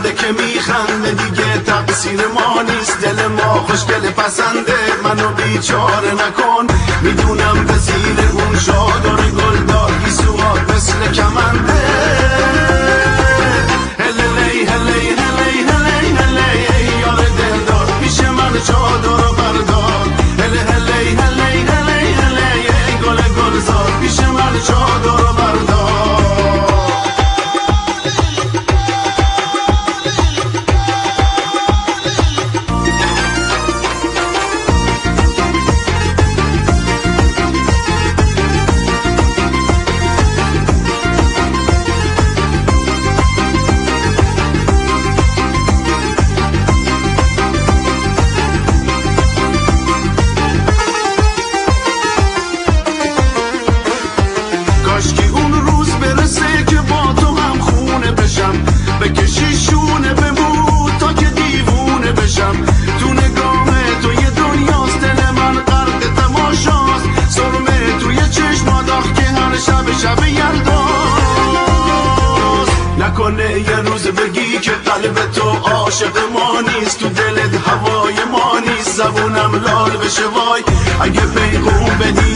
خنده که میخنده دیگه تقصیر ما نیست، دل ما خوشگل پسنده، منو بیچاره نکن. میدونم به زیر اون شادار گلدار گیسوات مثل کمنده. هلی هلی هلی هلی هلی یار دلدار پیش من چادر رو بردار. هلی هلی هلی هلی هلی گل گلزار پیش من چادر رو بردار. بکشی شونه بمون تا که دیوونه بشم. تو نگاه تو یه دنیاست، دل من غرق تماشاست. سرمه توی چشمات آخ که هر شب یلداست. نکنه یه روز بگی که قلب تو عاشق ما نیست، تو دلت هوای ما نیست. زبونم لال بشه وای اگه پیغون بدی